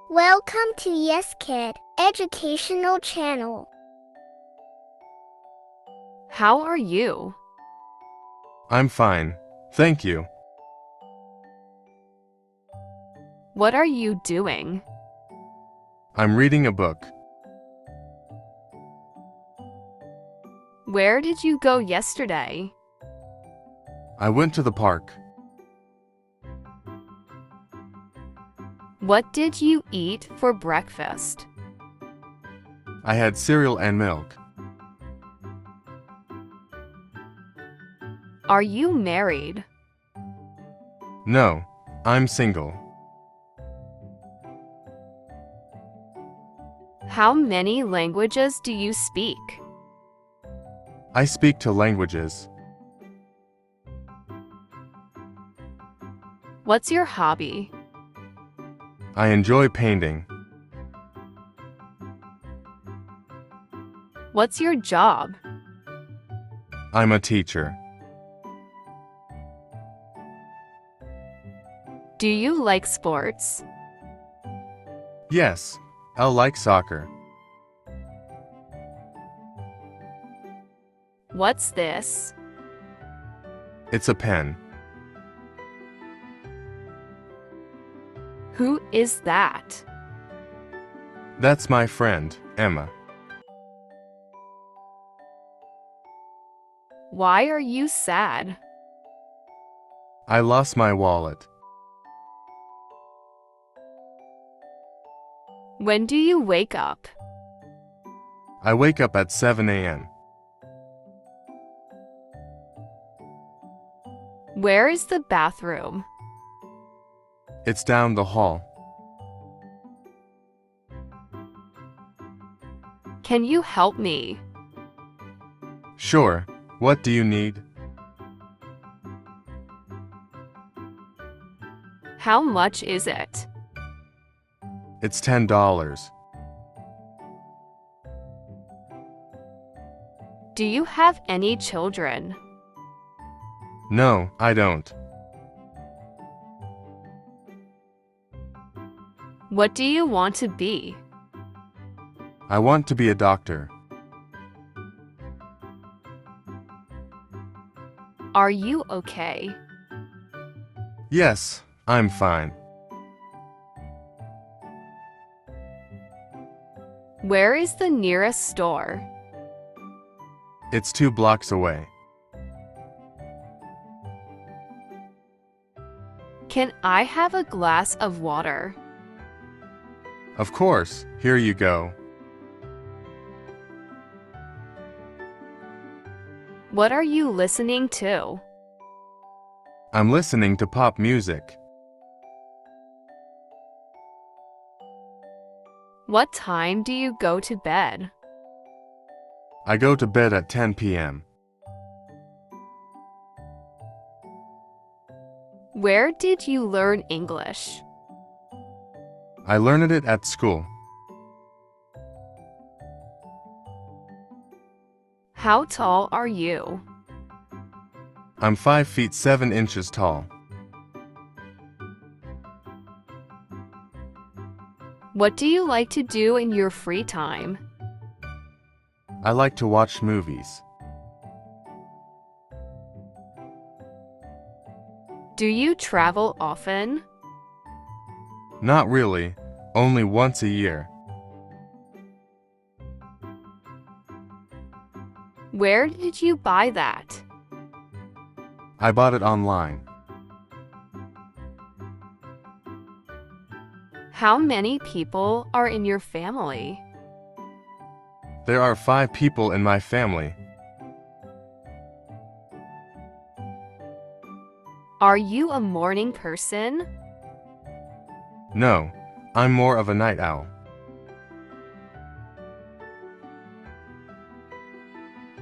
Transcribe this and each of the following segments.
Welcome to Yes Kid Educational Channel. How are you? I'm fine, thank you. What are you doing? I'm reading a book. Where did you go yesterday? I went to the park. What did you eat for breakfast? I had cereal and milk. Are you married? No, I'm single. How many languages do you speak? I speak 2 languages. What's your hobby? I enjoy painting. What's your job? I'm a teacher. Do you like sports? Yes, I like soccer. What's this? It's a pen. Who is that? That's my friend, Emma. Why are you sad? I lost my wallet. When do you wake up? I wake up at 7 a.m. Where is the bathroom? It's down the hall. Can you help me? Sure, what do you need? How much is it? It's $10. Do you have any children? No, I don't. What do you want to be? I want to be a doctor. Are you okay? Yes, I'm fine. Where is the nearest store? It's 2 blocks away. Can I have a glass of water? Of course, here you go. What are you listening to? I'm listening to pop music. What time do you go to bed? I go to bed at 10 p.m. Where did you learn English? I learned it at school. How tall are you? I'm 5 feet 7 inches tall. What do you like to do in your free time? I like to watch movies. Do you travel often? Not really, only once a year. Where did you buy that? I bought it online. How many people are in your family? There are 5 people in my family. Are you a morning person? No, I'm more of a night owl.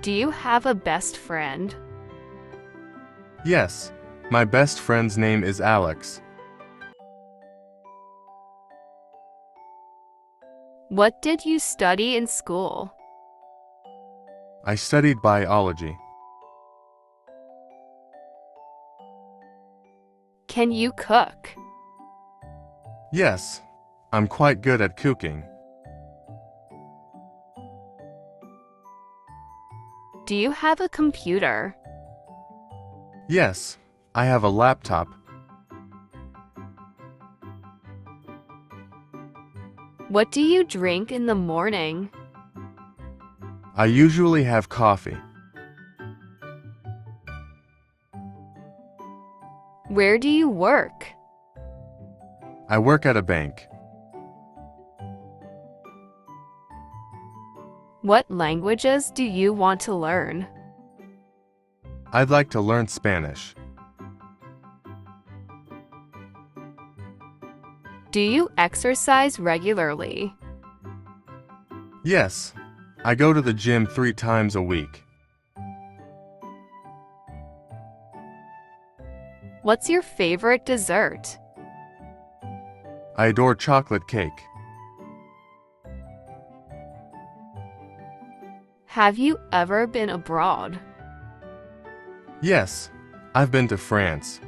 Do you have a best friend? Yes, my best friend's name is Alex. What did you study in school? I studied biology. Can you cook? Yes, I'm quite good at cooking. Do you have a computer? Yes, I have a laptop. What do you drink in the morning? I usually have coffee. Where do you work? I work at a bank. What languages do you want to learn? I'd like to learn Spanish. Do you exercise regularly? Yes, I go to the gym 3 times a week. What's your favorite dessert? I adore chocolate cake. Have you ever been abroad? Yes, I've been to France.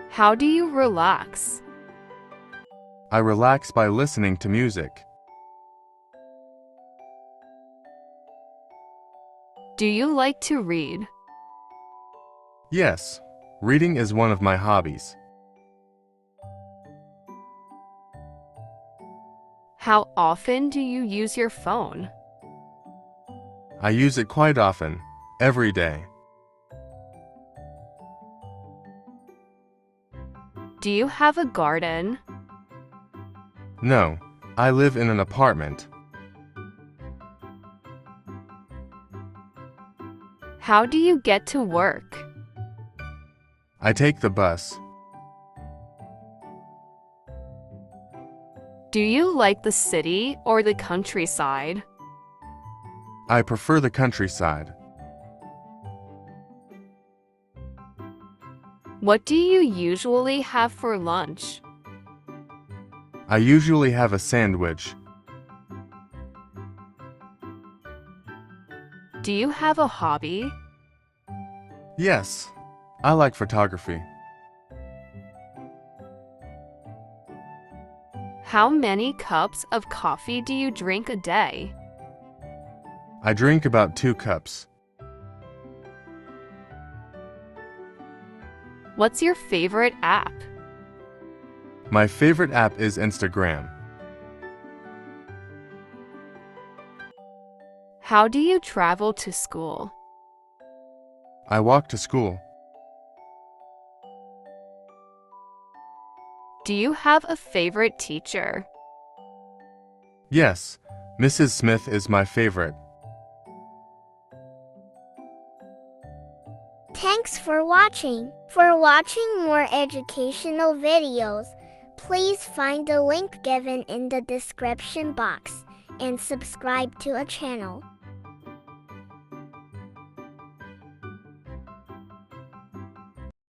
How do you relax? I relax by listening to music. Do you like to read? Yes, reading is one of my hobbies. How often do you use your phone? I use it quite often, every day. Do you have a garden? No, I live in an apartment. How do you get to work? I take the bus. Do you like the city or the countryside? I prefer the countryside. What do you usually have for lunch? I usually have a sandwich. Do you have a hobby? Yes, I like photography. How many cups of coffee do you drink a day? I drink about 2 cups. What's your favorite app? My favorite app is Instagram. How do you travel to school? I walk to school. Do you have a favorite teacher? Yes, Mrs. Smith is my favorite. Thanks for watching. For watching more educational videos, please find the link given in the description box and subscribe to our channel.